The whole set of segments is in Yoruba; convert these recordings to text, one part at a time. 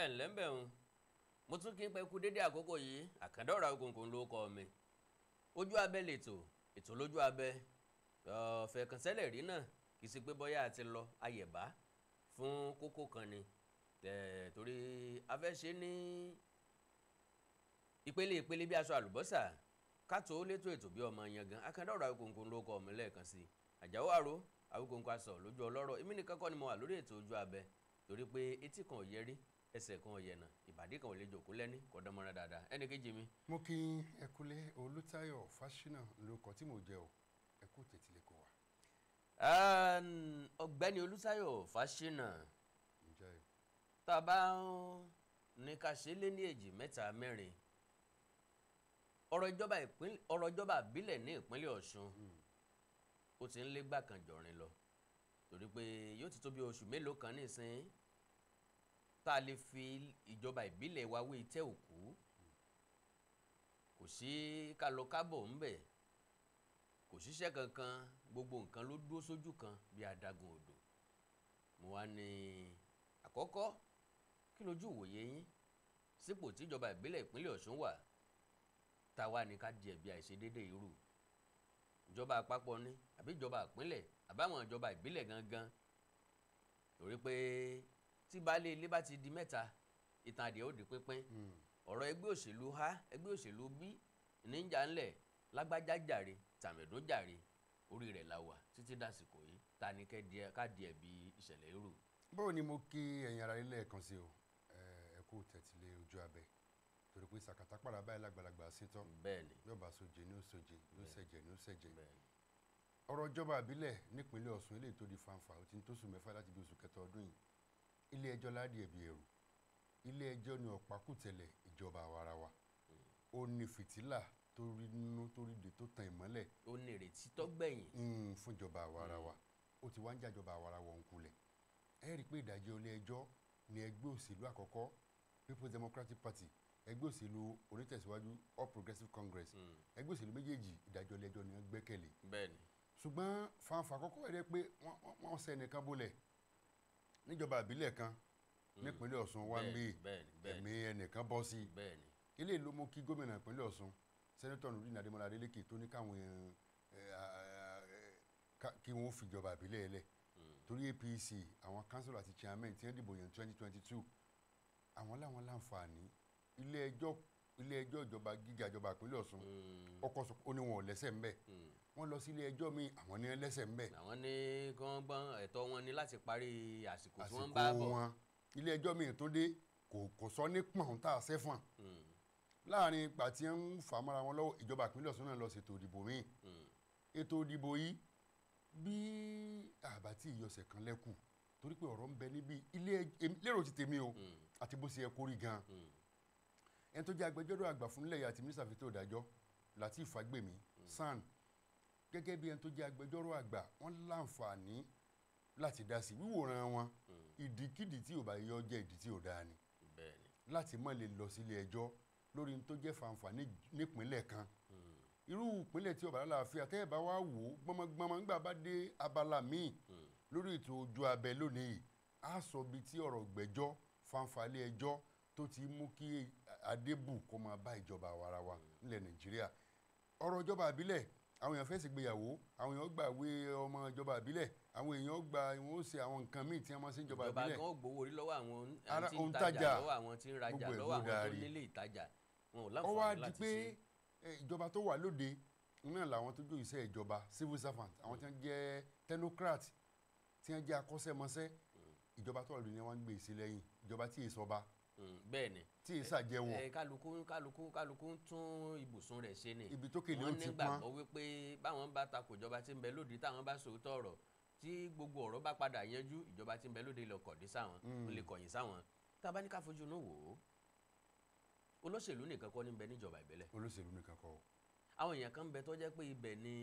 ǹlẹ́ ń bẹ̀ ń mo tún kí n pẹ́ kú dédé àkókò yìí Àkàndá Ògùngùn ló kọ mi ojú abẹ́ ètò lójú abẹ́ fẹ̀kànsẹ́lẹ̀ rí náà kì í ṣe pé bọ́yá àti lọ ayẹ̀bá fún kókó kan ni torí a fẹ́ ṣe ní ìpele bí aṣọ àlùbọ́sà kátó létò ètò bí ọmọ yangan Àkàndá Ògùngùn ló kọ mi lẹ́ẹ̀kan sí Àjàó Àrò Awíkonko aṣọ lójú ọlọ́rọ̀ èmi nìkan kọ́ ni mo wà lórí ètò ojú abẹ́ torí pé etí kan ò yẹrí ẹsẹ̀ kan ò yẹnà ìbàdí kan ò lè jòkó lẹ́ní kò dánmọ́ra dáadáa ẹnì kejì mi. mo kí ẹkúlé Olútáyọ̀ Fáṣínà lórúkọ tí mo jẹ́ o ẹkú tètè kò wá. ọ̀gbẹ́ni Olútáyọ̀ Fáṣínà ǹjẹ́ tá a bá ní ká ṣe lé ní èjì mẹ́ta mẹ́rin ọ̀rọ̀ ìjọba ìbílẹ̀ ní ìpínlẹ̀ Ọ̀ṣun ó ti ń lé gbàkan jọ̀rin lọ torí pé yóò ti tó bí oṣù mélòó kan nísìn tá a lè fi ìjọba ìbílẹ̀ wa wé ìtẹ́ òkú kò sí kálọkábọ̀ ńbẹ̀ kò síṣẹ́ kankan gbogbo nǹkan ló dúró sójú kan bí adágún odò mo wá ní àkọ́kọ́ kí lójú ìwòye yín sípò tí ìjọba ìbílẹ̀ ìpínlẹ̀ Ọ̀ṣun wà táwa ní ká di ẹ̀bi àìṣedéédé irú ìjọba àpapọ̀ ni àbí ìjọba ìpínlẹ̀ àbáwọn ìjọba ìbílẹ̀ gangan torí pé tí baálé ilé bá ti di mẹ́ta ìtàn adìẹ ó di pínpín ọ̀rọ̀ ẹgbẹ́ òṣèlú a ẹgbẹ́ òṣèlú b níjà ńlẹ̀ lágbájá jàre tàmẹ̀dún jàre orí rẹ̀ la wà títí dàsìkò yìí ta ni ká di ẹ̀bi ìṣẹ̀lẹ̀ irú. báwo ni mo kí ẹ̀yin ará ilé ẹ̀kan sí o ẹ kú tẹ̀tílé ojú abẹ́ torí pé sàkátà pàrà báyìí lágbàlagbà ṣetán bẹ́ẹ̀ni yóò bá soje ní ó soje yóò ṣẹ̀jẹ̀ ní ó ṣẹ̀jẹ̀ ọ̀rọ̀ ìjọba àbílẹ̀ nípínlẹ̀ Ọ̀ṣun eléyìí tó di fanfa ó ti ń tó sùn mẹ́fà láti bí oṣù kẹta ọdún yìí ilé ẹjọ́ ládìí ẹ̀bi ẹ̀rù ilé ẹjọ́ ni ọ̀pákùtẹ̀lẹ̀ ìjọba àwarawa ó ní fìtílà tó rí nínú tó rí de tó tan ìmọ́lẹ̀ ó ní ìrètí tó gbẹ̀yìn fún ìjọba àwarawa ó ti wá ń jàjọba àwarawa òun kulẹ̀ ẹ rí i pé ìdájọ́ ilé ẹjọ́ ni ẹgbẹ́ òṣèlú àkọ́kọ́ People's Democratic Party ẹgbẹ́ òṣèlú onítẹ̀síwájú All Progressives Congress ẹgbẹ́ òṣèlú méjèèjì ìdájọ́ ilé ẹjọ́ ni wọ́n gbẹ́kẹ̀lé bẹ́ẹ̀ni ṣùgbọ́n fanfa àkọ́kọ́ rẹ̀ pé wọ́n ṣe ẹnìkan bólẹ̀ níjọba ìbílẹ̀ kan nípínlẹ̀ Ọ̀ṣun wá ń bí ẹ̀mí ẹnìkan bọ́ sí ilé ló mú kí gómìnà ìpínlẹ̀ Ọ̀ṣun sẹ́nẹ́tọ̀ Nurudeen Adémọ́lá Adélékè tó ní káwọn kí wọ́n fìjọba ìbílẹ̀ ẹlẹ̀ torí APC àwọn council àti chairman tí wọ́n dìbò yẹn 2022 àwọn làwọn láǹfààní ilé ẹjọ́ ìjọba gíga ìjọba ìpínlẹ̀ Ọ̀ṣun ọkọ̀ sọ ó ní wọn ò lẹ́sẹ̀ ńbẹ̀ wọ́n lọ sí ilé ẹjọ́ míì àwọn ní lẹ́sẹ̀ ńbẹ̀. àwọn ní kí wọ́n gbọ́n ẹ̀tọ́ wọn ni láti parí àsìkò tí wọ́n bá bọ̀. ilé ẹjọ́ míì tó dé kò sọ ní pọ̀n tá a sẹ́fọ̀n láàrin ìgbà tí ń fà mọ́ra wọn lọ́wọ́ ìjọba ìpínlẹ̀ Ọ̀ṣun náà lọ ṣètò ìdìbò míì ètò ìdìbò yìí bí àbátí ìyọ̀sẹ̀ kan lẹ́kù torí pé ọ̀rọ̀ ń bẹ níbi ilé lérò ti tèmi o àti bó ṣe yẹ kó rí gan ẹni tó jẹ́ agbẹjọ́rò àgbà fún ilẹ̀ yìí àti mínísítà fètò ìdájọ́ Lateef Fagbemi SAN gẹ́gẹ́ bí ẹni tó jẹ́ agbẹjọ́rò àgbà wọ́n láǹfààní láti dá sí wíwòran wọn ìdíkídì tí ò bá yọ jẹ́ ìdí tí ò dáa ni láti má lè lọ sílé ẹjọ́ lórí tó jẹ́ fanfa nípínlẹ̀ kan irú ìpínlẹ̀ tí ọ̀bàrà láàfin àtẹ́yẹ̀ bá wá wò ó gbọmọgbọmọ nígbà bá dé abala míì lórí ètò ojú abẹ lónìí á sọ bí tí ọ̀rọ̀ gbẹ́jọ́ fanfa ilé ẹjọ́ tó ti mú kí adébù kó máa bá ìjọba àwarawa nílẹ̀ Nàìjíríà ọ̀rọ̀ ìjọba àbílẹ̀ àwọn èèyàn fẹ́ ṣègbéyàwó àwọn èèyàn gbàwé ọmọ ìjọba àbílẹ̀ àwọn èèyàn gba wọn ó ṣe àwọn nǹkan míì tí wọ́n máa ṣe ìjọba àbílẹ̀. ìjọba kan gbowó orí lọ́wọ́ àwọn tí ń tajà lọ́wọ́ àwọn tí ń rajà lọ́wọ́ àwọn tó nílé ìtajà wọn ò láǹfààní láti ṣe. ó wá di pé ìjọba tó wà lóde náà làwọn tó jó iṣẹ́ ìjọba civil servant àwọn tí wọ́n jẹ́ technocrat tí wọ́n jẹ́ akọ́ṣẹ́mọṣẹ́ ìjọba tó wà lóde ni wọ́n ń gbé ìṣe lẹ́yìn ìjọba tí èso ọba bẹ́ẹ̀ni tí èsà jẹ́wọ́ kálukú ń tún ibùsùn rẹ̀ ṣe ni ibi tó kéde ó ti pọ́n wọ́n nígbàgbọ́ wípé báwọn bá takò ìjọba tí ń bẹ lóde táwọn bá sòótọ́ ọ̀rọ̀ tí gbogbo ọ̀rọ̀ bá padà yanjú ìjọba tí ń bẹ lóde lọ kọ̀dí sáwọn ó lè kọ̀yìn sáwọn tá a bá ní ká fojú inú wò ó olóṣèlú nìkan kọ́ ní bẹ níjọba ìbílẹ̀ olóṣèlú nìkan kọ́ àwọn èèyàn kan ń bẹ tó jẹ́ pé ibẹ̀ ni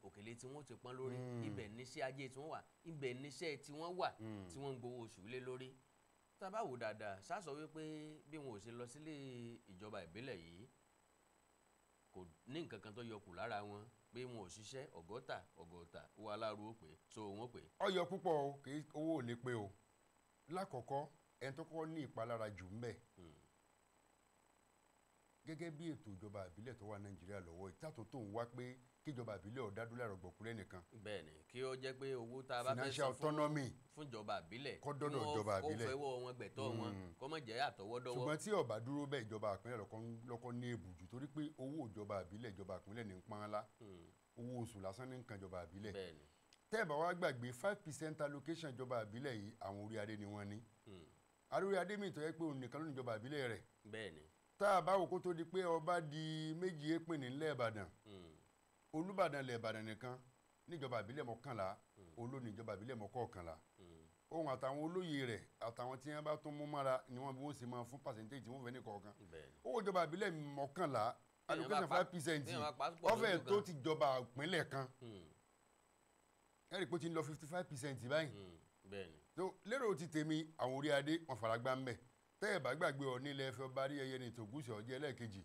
òkèlè tí wọ́n ti pọ́n lórí ibẹ̀ níṣẹ́ ajé tí wọ́n wà ibẹ̀ níṣẹ́ tí wọ́n wà tí wọ́n ń gbowó oṣù lé lórí tá a bá wò dáadáa sásọ wípé bí wọn ò ṣe lọ sílé ìjọba ìbílẹ̀ yìí kò ní nǹkan kan tó yọkù lára wọn pé wọn ò ṣiṣẹ́ ọgọ́ta owó aláàrú ó pè so wọn pè. ọyọ púpọ̀ o kì í owó ò lè pé o lákọ̀ọ́kọ́ ẹni tó kọ́ ní ìpalára jù ń bẹ̀ gẹ́gẹ́ bí ètò ìjọba àbílẹ̀ tó wà Nàìjíríà lọ́wọ́ ìtàtò tó ń wá pé kíjọba àbílẹ̀ ọ̀dádúlẹ̀ àrọ̀gbọ̀kúlẹ̀ nìkan. bẹ́ẹ̀ni kí ó jẹ́ pé owó tá a bá fẹ́ financial san autonomy fún ìjọba àbílẹ̀ kọ́ dọ́dọ̀ ìjọba àbílẹ̀ kó fẹ́wọ́ wọn gbẹ̀tọ́ wọn kó má jẹ́ àtọwọ́dọ́wọ́. ṣùgbọ́n tí ọba dúró bẹ́ẹ̀ ìjọba àpínlẹ̀ lọ́kọ́ ní èbùjù torí pé owó ìjọba àbílẹ̀ ìjọba àpínlẹ̀ ní pọ́nlá owó oṣù lásán ní nǹkan ìjọba àbílẹ̀. tẹ́ ẹ̀ bá wá gbàgbé 5% allocation ìjọba àbílẹ̀ yìí àwọn orí adé ni wọ́n ní. orí adé mi tó yẹ pé òun nìkan ló ní ìjọba àbílẹ̀ rẹ̀. bẹ́ẹ̀ni tá a bá wò kó tó di pé ọba di méjì èpè nílẹ̀ Ìbàdàn Olúbàdàn lẹ̀ Ìbàdàn nìkan níjọba àbílẹ̀ mọ́kànlá olóní ìjọba àbílẹ̀ mọ́kọ̀ọ̀kànlá ohun àtàwọn olóyè rẹ̀ àtàwọn tí wọ́n bá tún mú mára ni wọ́n bí wọ́n sì máa fún pàṣẹ́ntéèjì tí wọ́n fẹ́ ní kọ̀ọ̀kan owó ìjọba àbílẹ̀ mọ́kànlá allocation 5% ọ̀fẹ́ tó ti jọba ìpínlẹ̀ kan ẹ̀rí pé ó ti ń lọ 55% báyìí lérò ti tèmi àwọn orí adé wọn faragbá ń bẹ̀ tẹ́ ẹ̀ bá gbàgbé ọ nílẹ̀ ẹ̀fẹ́ ọba rí ẹyẹ ní tògúsì ọjọ́ ẹlẹ́ẹ̀kejì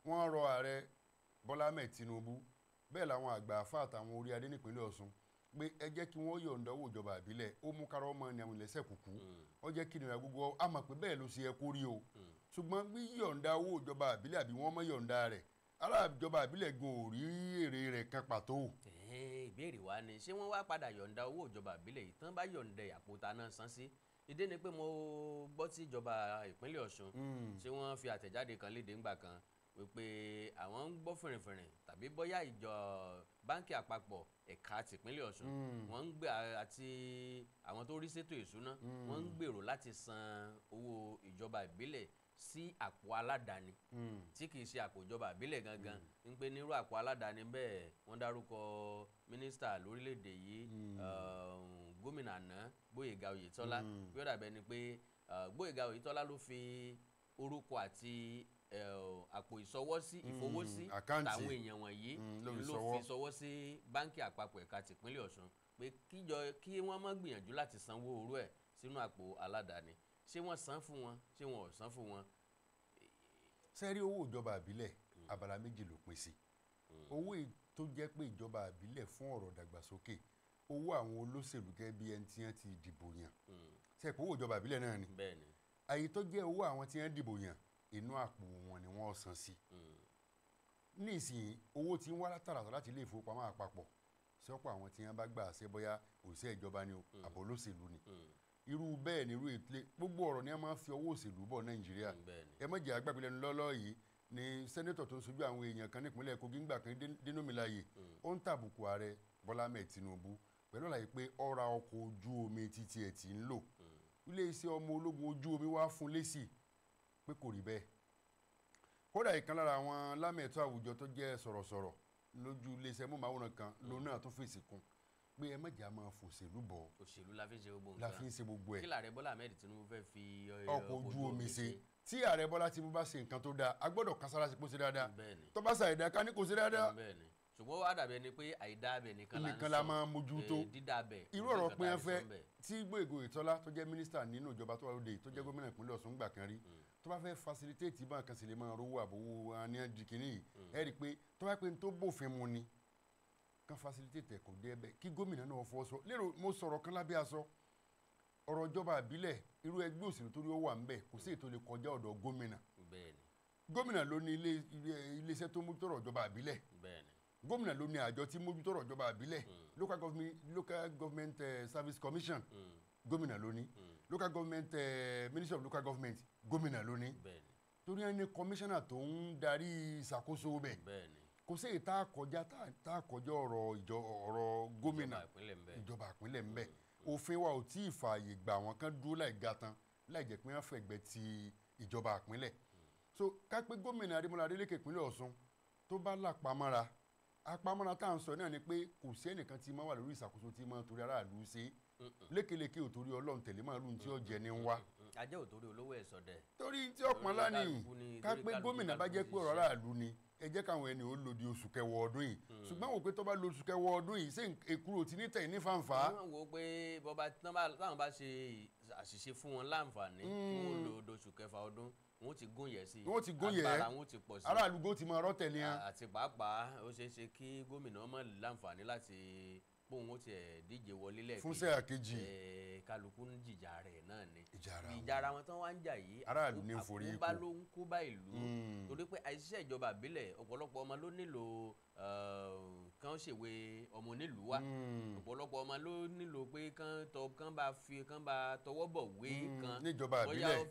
wọ́n rọ ààrẹ Bọ́lá Ahmed Tinubu bẹ́ẹ̀ làwọn àgbà àfa àtàwọn orí adé nípínlẹ̀ Ọ̀ṣun pé ẹ jẹ́ kí wọ́n yọ̀ǹda owó ìjọba àbílẹ̀ ó mú kárọ́ ọmọ ní àwọn ìlẹ́sẹ̀ kùkú ó jẹ́ kí nìyà gbogbo a mọ̀ pé bẹ́ẹ̀ ló ṣe yẹ kó rí o ṣùgbọ́n bí yọ̀ǹda owó ìjọba àbílẹ̀ àbí wọ́n mọ̀ yọ̀ǹda rẹ̀ ará ìjọba àbílẹ̀ gan ò rí èrè rẹ̀ kan pàtó. ìbéèrè wa ni ṣé wọ́n wá padà yọ̀ǹda owó ìjọba àbílẹ̀ yìí tán bá yọ̀ǹda àpótá náà san sí ìdí ni pé mo gbọ́ tí ìjọba ìpínlẹ̀ Ọ̀ṣun tí wọ́n fi àtẹ̀jáde kan léde ńgbà kan wípé àwọn ń gbọ́ fìrìfìrì tàbí bóyá ìjọ báńkì àpapọ̀ ẹ̀ka tìpínlẹ̀ Ọ̀ṣun wọ́n ń gbé àti àwọn tó rí ṣètò ìṣúná wọ́n ń gbèrò láti san owó ìjọba ìbílẹ̀ sí àpò aládàáni tí kì í ṣe àpò ìjọba ìbílẹ̀ gangan ń pé nírú àpò aládàáni bẹ́ẹ̀ wọ́n dárúkọ mínísítà lórílẹ̀‐èdè yìí gómìnà àná Gbóyèga Oyètọ́lá bí ó dàbẹ́ ni pé Gbóyèga Oyètọ́lá ló fi orúkọ àti àpò ìsọwọ́sí ìfowósí táwọn èèyàn wọ̀nyí ló fi sọwọ́ sí báńkì àpapọ̀ ẹ̀ka tìpínlẹ̀ Ọ̀ṣun pé kí wọ́n má gbìyànjú láti sanwó orú ẹ̀ sínú àpò aládàáni ṣé wọ́n san fún wọn ṣé wọn ò san fún wọn. sẹ́rí owó ìjọba àbílẹ̀ abala méjì ló pín sí owó tó jẹ́ pé ìjọba àbílẹ̀ fún ọ̀rọ̀ dàgbàsókè owó àwọn olóṣèlú gẹ́gẹ́ bí ẹni tí wọ́n ti dìbò yàn sẹ́pọ̀ owó ìjọba àbílẹ̀ náà ni àyè tó jẹ́ owó àwọn tí wọ́n dìbò yàn inú àpò wọn ni wọ́n san sí nísìnyí owó tí ń wá látàràtà láti ilé ìfowópamọ́ àpapọ̀ sọ́pọ̀ àwọn tí wọ́n bá gbà ṣe bóyá òṣìṣẹ́ ìjọba ni àbọ̀ olóṣèlú ni irú bẹ́ẹ̀ ni irú ètò gbogbo ọ̀rọ̀ ni a máa ń fi owó òṣèlú bọ̀ Nàìjíríà ẹ má jẹ́ àgbàgbé lẹ́nu lọ́lọ́ yìí ni sẹ́nétọ̀ tó ń sojú àwọn èèyàn kan nípínlẹ̀ Kogi ńgbà kan Dénúmìláyè ó ń tàbùkù ààrẹ Bọ́lá Ahmed Tinubu pẹ̀lú àlàyé pé ó ra ọkọ̀ ojú omi títí ẹ̀ tí ń lò iléeṣẹ́ ọmọ ológun ojú omi wá fún lésì pé kò rí bẹ́ẹ̀ kódà ìkan lára àwọn lámẹ̀tọ́ àwùjọ tó jẹ́ sọ̀rọ̀sọ̀rọ̀ lójú iléeṣẹ́ mọ́màwòrán kan lòun náà tó fèsì kún pé ẹ má jà máa fòṣèlú bọ̀ òṣèlú la fi ń ṣe gbogbo nǹkan la fi ń ṣe gbogbo ẹ̀ kí lààrẹ Bọ́lá Ahmed Tinubu fẹ́ fi ọkọ̀ ojú omi ṣe tí ààrẹ Bọ́lá Tinubu bá ṣe nǹkan tó dáa a gbọ́dọ̀ kására sí kó ṣe dáadáa tó bá ṣàìdá ká ní kó ṣe dáadáa ṣùgbọ́n wàá dàbẹ̀ ni pé àìdá abẹ nìkan la máa mójútó dídá abẹ irú ọ̀rọ̀ pé ẹ fẹ́ tí Gbóyèga Oyètọ́lá tó jẹ́ mínísítà nínú ìjọba tó wà lóde tó jẹ́ gómìnà ìpínlẹ̀ Ọ̀ṣun gbà kan rí tó bá fẹ́ facilitate bá kan sì lè máa rówó àbówó aníyànjìkìní yìí ẹ rí i pé tó bá pé tó bófin mu ni kan facilitate ẹ̀kọ́ dé ẹbẹ̀ kí gómìnà náà fọ́ sọ lérò mo sọ̀rọ̀ kan lábẹ́ aṣọ ọ̀rọ̀ ìjọba àbílẹ̀ irú ẹgbẹ́ òṣèlú tó rí ó wà ń bẹ̀ kò sí ètò lè kọjá ọ̀dọ̀ gómìnà gómìnà ló ní iléeṣẹ́ tó mójútó ọ̀rọ̀ ìjọba àbílẹ̀ gómìnà ló ní àjọ tí mójútó ọ̀rọ̀ ìjọba àbílẹ̀ local government service commission gómìnà ló ní local government ministry of local government gómìnà ló ní torí ẹni commissioner tó ń darí ìṣàkóso bẹ̀ kò sí ìta àkọjá ọ̀rọ̀ gómìnà ìjọba ìpínlẹ̀ ń bẹ̀ òfin wa ò tí ì fààyè gbà wọ́n kán dúró láì ga tán láì jẹ́ pé wọ́n fẹ̀gbẹ́ ti ìjọba ìpínlẹ̀ so ká pé gómìnà Adémọ́lá Adélékè ìpínlẹ̀ Ọ̀ṣun tó bá lápamọ́ra apamọ́ra tá à ń sọ náà ni pé kò sí ẹnìkan tí máa wà lórí ìṣàkóso tí máa torí aráàlú ṣe lékeleke ò torí Ọlọ́run tẹ̀lé máa lù tí ó jẹ ní wá. ajá ò torí olówó ẹ̀ sọdẹ. torí tí ọ̀pọ̀ ńlá ni ká pé gómìnà bá jẹ́ pé ọ̀rọ̀ aráàlú ni ẹ jẹ́ káwọn ẹni ó lòdì oṣù kẹwàá ọdún yìí ṣùgbọ́n wò pé tó bá lo oṣù kẹwàá ọdún yìí ṣé èkúrò tí ní tẹ̀yìn ní fàǹfà. wọ́n wò pé táwọn bá ṣe àṣìṣe fún wọn láǹfààní kí wọ́n lo oṣù kẹfà ọdún wọ́n ti gún yẹ sí i wọ́n ti gún yẹ agbára wọn ti pọ̀ sí i aráàlú gbó ti máa rọ́ tẹ̀lé hàn. àti pàápàá ó ṣeé ṣe kí gómìnà ọmọ láǹfààní láti kóun ó tiẹ̀ díje wọlé lẹ́ẹ̀kejì fún sáà kejì kálukú ń jìjà rẹ̀ náà ni ìjà ara wọn tán wá ń jà yìí aráàlú ní forí àkóbá ló ń kó bá ìlú torí pé àìsíṣẹ́ ìjọba àbílẹ̀ ọ̀pọ̀lọpọ̀ ọmọ ló nílò kán ṣèwé ọmọ onílùú wa ọ̀pọ̀lọpọ̀ ọmọ ló nílò pé kán bá tọwọ́ bọ̀ wé kan níjọba àbílẹ̀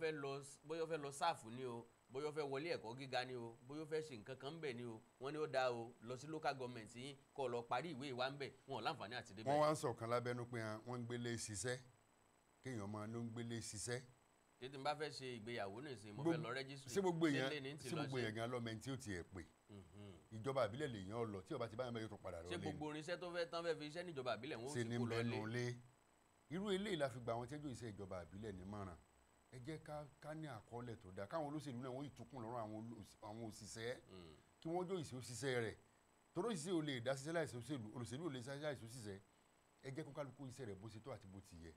bóyá ó fẹ́ lọ sáàfù ni o bóyá ó fẹ́ wọlé ẹ̀kọ́ gíga ni o bóyá ó fẹ́ ṣe nǹkan kan ń bẹ̀ ni o wọ́n ní ó dáa o lọ sí local government yín kó lọ parí ìwé ìwà ń bẹ̀ wọn ò láǹfààní àti débẹ̀. wọ́n wá ń sọ̀kan lábẹ́nú pé wọ́n ń gbélé ṣiṣẹ́ kéèyàn máa ló ń gbélé ṣiṣẹ́. tètè bá fẹ́ ṣe ìgbéyàwó nìsín mo fẹ́ lọ rẹ́gísírì sí gbogbo èèyàn gan lọ́mọ tí ó tiẹ̀ pè ìjọba àbílẹ̀ lèèyàn lọ tí ọba ti bá yẹn bẹ́ẹ̀ tó padà lọ lé. ṣé gbogbo irinṣẹ́ tó fẹ́ tán fẹ́ fi iṣẹ́ níjọba àbílẹ̀ wọn ó sì kó lọ lé. irú eléyìí la fi gba àwọn tẹ́jọ́ iṣẹ́ ìjọba àbílẹ̀ nímọ̀ràn ẹ jẹ́ ká ní àkọọ́lẹ̀ tó dáa káwọn olóṣèlú náà wọ́n ìtukùn lọ́rùn àwọn òṣìṣẹ́ kí wọ́n jó ìṣe òṣìṣẹ́ rẹ̀ torí òṣìṣẹ́ ò lè dá ṣiṣẹ́ láìsí òṣèlú olóṣèlú ò lè ṣiṣẹ́ láìsí òṣìṣẹ́ ẹ jẹ́ kó kálukú iṣẹ́ rẹ̀ bó ṣe tó àti bó ti yẹ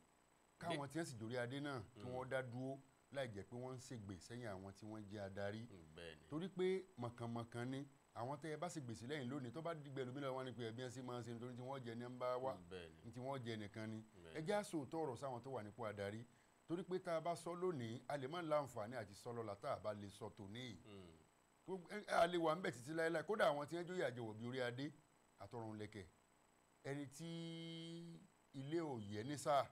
káwọn tí wọ́n sì dórí adé náà kí wọ́n dá dúró láì jẹ́ pé wọ́n ń ṣègbè sẹ́yìn àwọn tí wọ́n jẹ́ adarí torí pé mọ̀kànmọ̀kàn ni àwọn tẹ́ ẹ bá sì gbèsè lẹ́yìn lónìí tó bá dìgbẹ́ lómìnira wọn ni pé ẹbí ẹ sì máa ń ṣe nítorí tí wọ́n jẹ ní ń bá wá tí wọ́n jẹ nìkan ni ẹ jẹ́ àsòótọ́ ọ̀rọ̀ sáwọn tó wà nípò adarí torí pé tá a bá sọ lónìí a lè má láǹfààní àti sọ lọ́la tá a bá lè sọ tòní yìí a lè wà ń bẹ̀ títí láéláé kódà àwọn tí wọ́n jóyè àjọwọ̀ bí orí adé àtọrun lẹ́kẹ̀ ẹni tí ilé ò yẹ ní sáà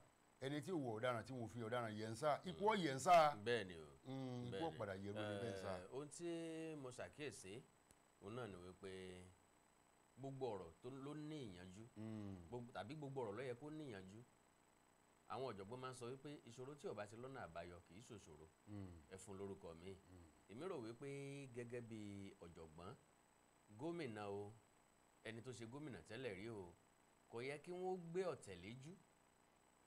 ẹni tí òwò ọ̀daràn tí wọ́n fi ọ̀daràn yẹ ń sáà ikú ọ̀yẹ̀ ń sáà bẹ́ẹ̀ ni o ikú ọ̀padà yẹ lórí bẹ́ẹ̀ sáà. ohun tí mo ṣàkíyèsí òun náà ni wípé gbogbo ọ̀rọ̀ tó ló ní ìyànjú tàbí gbogbo ọ̀rọ̀ ló yẹ kó ní ìyànjú àwọn ọ̀jọ̀gbọ́n máa ń sọ wípé ìṣòro tí ó bá ti lọ́nà àbáyọ kì í ṣòṣòro ẹ fún lórúkọ mi èmi rò wípé gẹ́gẹ́ bí ọ̀jọ̀gbọ́n gómìnà o ẹni tó ṣe gómìnà tẹ́lẹ̀ rí o kò yẹ kí wọ́n gbé ọ̀tẹ̀ léjú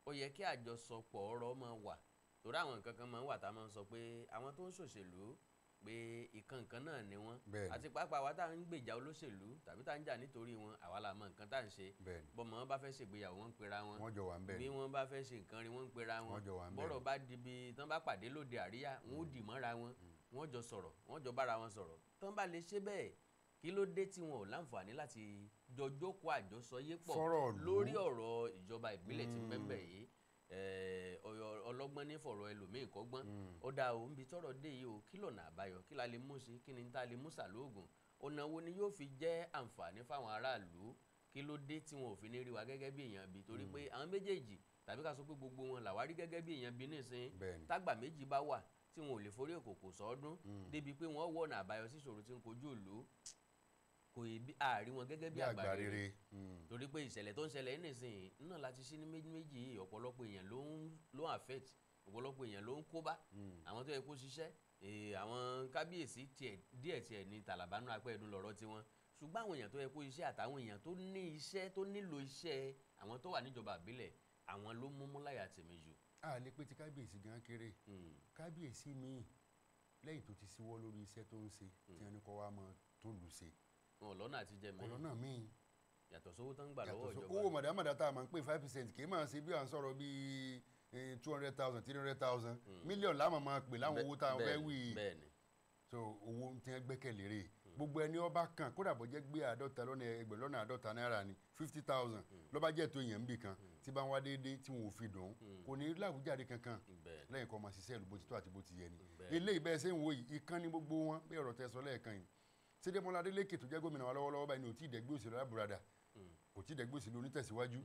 ó yẹ kí àjọsọpọ̀ ọ̀rọ̀ máa wà torí àwọn nǹkan kan máa ń wà tá a máa ń sọ pé àwọn tó ń ṣòṣèlú pé ìkan náà ni wọ́n àti pàápàá wa tá à ń gbèjà olóṣèlú tàbí tá à ń jà nítorí wọn àwa la mọ nǹkan tá à ń ṣe bọ́mọ wọn bá fẹ́ ṣègbéyàwó wọn ń pera wọn bí wọ́n bá fẹ́ ṣe nǹkan rí wọ́n ń pera wọn bọ́rọ̀ bá di bí tán bá pàdé lóde àríyá wọn ó dì mọ́ra wọn wọ́n jọ sọ̀rọ̀ wọ́n jọ bára wọn sọ̀rọ̀ tán bá lè ṣe bẹ́ẹ̀ kí ló dé tí wọn ò láǹfààní láti jọ jókòó àjọsọyépọ̀ lórí ọ̀rọ̀ ìjọba ìbílẹ̀ tí pẹ́ńpẹ́ yìí ọlọ́gbọ́n ní fọ̀rọ̀ ẹlòmíì kọ́gbọ́n ó dáa o níbi tọ́rọ̀ dé yìí o kí lọ́nà àbáyọ kí la lè mú sí kí ni tá a lè mú sàlóògùn ọ̀nà wo ni yóò fi jẹ́ àǹfààní fáwọn aráàlú kí ló dé tí wọn ò fi ní rí wa gẹ́gẹ́ bí èèyàn bí torí pé àwọn méjèèjì tàbí ká sọ pé gbogbo wọn làwárí gẹ́gẹ́ bí èèyàn bí nísìn tágbà méjì bá wà tí wọn ò lè forí òkòkò sọ́ọ́dún débi pé wọ́n wọ̀nà àbáyọ sí ìṣòro tí ń kojú ìlú kò yẹ bí àárín wọn gẹ́gẹ́ bí àgbà rere torí pé ìṣẹ̀lẹ̀ tó ń ṣẹlẹ̀ nísìnyí náà láti ṣí ní méjì ọ̀pọ̀lọpọ̀ èèyàn ló ń affect ọ̀pọ̀lọpọ̀ èèyàn ló ń kóbá àwọn tó yẹ kó ṣiṣẹ́ àwọn kábíyèsí díẹ̀ ní tàlàbánú apẹ́ẹ̀dùn lọ́rọ̀ tiwọn ṣùgbọ́n àwọn èèyàn tó yẹ kó iṣẹ́ àtàwọn èèyàn tó ní iṣẹ́ tó nílò iṣẹ́ àwọn tó wà níjọba àbílẹ̀ àwọn ló mú láyà tèmi jù. a lè pe ti kábíyèsí gan kéré kábíyèsí míì lẹ́yìn tó ti síwọ́ lórí iṣẹ́ tó ń ṣe tí wọ́n ní kó wá mọ́ tó lù ṣe wọn lọ́nà àti jẹ mẹ́rin ọ̀nà míì yàtọ̀ sówó tán gbà lọ́wọ́ ìjọba owó mọ̀dámọ̀dá tá a máa ń pè 5% kì í máa ṣe bí à ń sọ̀rọ̀ bíi 200,000 300,000 mílíọ̀nù láwọn máa pè láwọn owó tá a fẹ́ wí so owó tí wọ́n gbẹ́kẹ̀lé rè gbogbo ẹni ọba kan kódà bó jẹ́ gbé ẹgbẹ̀rún lọ́nà àádọ́ta náírà ni 50,000 lọ́ba jẹ́ tó yẹn ń bì kan tí bá ń wá déédéé tí wọn ò fi dùn kò ní láwùjáde kankan lẹ́yìn kọ́ máa ṣiṣẹ́ ìlú bó ti tó àti bó ti yẹ ni eléyìí bẹ́ẹ̀ ṣe ń wo yìí ìkan ní gbogbo wọn bí ọ̀rọ̀ tẹ́ sọ lẹ́ẹ̀kan yìí Ṣèdèmọ́lá Adélékè tó jẹ́ gómìnà wa lọ́wọ́lọ́wọ́ báyìí ni ò tí ì dẹ́gbẹ́ òṣèlú alábùradà kò tí ì dẹ́gbẹ́ òṣèlú onítẹ̀síwájú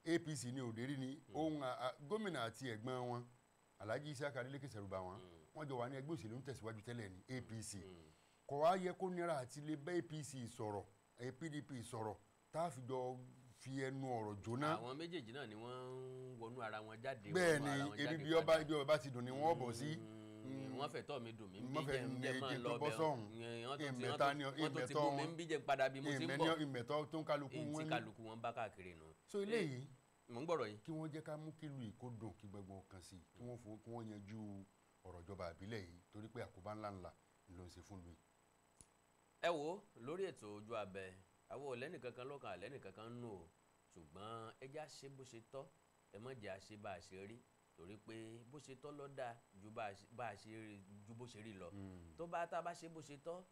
APC ni òdèrí ni ohun gómìnà àti ẹ̀gbọ́n wọn Alhaji Isiaka Adélékè Ṣẹ̀rùbà wọn jọ wà ní ẹgbẹ́ òṣèlú onítẹ̀síwájú tẹ́lẹ̀ ní APC kò wá yẹ kó nira àti lè bá APC sọ̀rọ̀ PDP sọ̀rọ̀ tá a fi jọ fi ẹnu ọ̀rọ̀ jóná. àwọn méjèèjì náà ni wọ́n ń wọnú ara wọn jáde. bẹ́ẹ̀ ni ebi bí ọba ti dùn ni wọ́n bọ̀ sí wọ́n fẹ́ tọ́ mi dùn mí bí jẹ́ máa lọ bẹ̀ wọ́n tó ti bú mi bí jẹ́ padà bí mo ti ń bọ̀ ìmẹ̀tọ́ tó ń kálukú wọn ní kálukú wọn bá káàkiri nù. so eléyìí mò ń gbọ́rọ̀ yìí. kí wọ́n jẹ́ ká mú kí ìlú yìí kó dùn kí gbogbo kan sí kí wọ́n yanjú ọ̀rọ̀ ìjọba àbílẹ̀ yìí torí pé àkóbá ńláńlá ló ń ṣe fún ìlú yìí. ẹ wo lórí ètò ojú abẹ àwọn ọ̀lẹ́nìkankan lọ́kàn àlẹ́nìkankan nù o ṣùgbọ́n ẹ jẹ́ àṣẹ bó ṣe tọ́ ẹ má jẹ́ àṣẹ bá a ṣe rí torí pé bó ṣe tọ́ ló dáa ju bó ṣe rí lọ tó bá tá a bá ṣe bó ṣe tọ́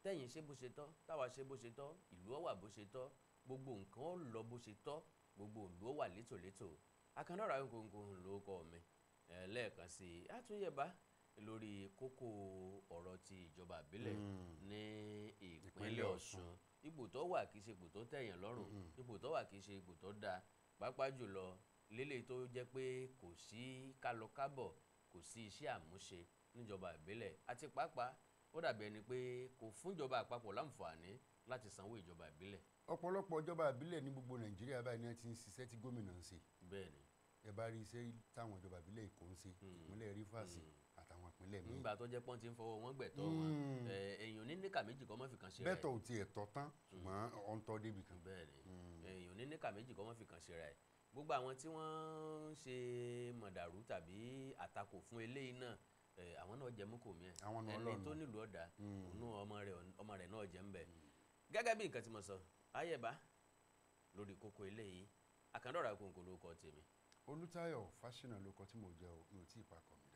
tẹ̀yìn ṣe bó ṣe tọ́ táwa ṣe bó ṣe tọ́ ìlú ó wà bó ṣe tọ́ gbogbo nǹkan ó lọ bó ṣe tọ́ gbogbo òlú ó wà létòlétò. Àkàndá Awikonko ló kọ́ mi lẹ́ẹ̀kan sí i àtúnyẹ̀bá lórí kókó ọ̀rọ̀ ti ìjọba ìbílẹ̀ ní ìpínlẹ̀ Ọ̀ṣun. Ipò tó wà kìí ṣe ipò tó tẹ̀yàn lọ́rùn, ipò tó wà kìí ṣe ipò tó dáa, pàápàá jùlọ lélẹ̀ tó jẹ́ pé kò sí kálọkábọ̀, kò sí iṣẹ́ àmúṣe níjọba ìbílẹ̀ àti pàápàá ó dàbí ẹni pé kò fúnjọba àpapọ̀ láǹfààní láti sanwó ìjọba ìbílẹ̀. ọ̀pọ̀lọpọ̀ ìjọba ìbílẹ̀ ní gbogbo Nàìjíríà báyìí ni wọ́n ti ń ṣiṣẹ́ tí gómìnà ń ṣe. Bẹ́ẹ̀ni. ẹ bá rí iṣẹ́ táwọn ìjọba ìbílẹ̀ Èkó ń ṣe, ìpínlẹ̀ Rivers àtàwọn ìpínlẹ̀ míì. nígbà tó jẹ́ pọ́n ti ń fọwọ́ wọn gbẹ̀tọ́ wọn èèyàn ní níkà méjì kọ́ mọ́ fi kàn ṣe rẹ̀. bẹ́tọ̀ ò tiẹ̀ tọ́ tán ṣùgbọ́n ọ̀ ń tọ́ débi kan. Bẹ́ẹ̀ni èèyàn ní níkà méjì kọ́ mọ́ fi kàn ṣe rẹ̀. gbogbo àwọn tí wọ́n ń ṣe mọ̀dàrú tàbí àtakò fún eléyìí náà àwọn náà jẹ mú kò mí ẹ ẹni tó nílùú ọ̀dà òun ọmọ rẹ̀ náà jẹ́ ń bẹ̀. gẹ́gẹ́ bí nǹkan tí mo sọ ayẹ̀bá lórí kókó eléyìí Àkàndá Awikonko ló kọ tèmi. Olútáyọ̀ Fáṣínà ló kọ tí mo jẹ́ o mi ò tí ì pa kọ̀ mí dá.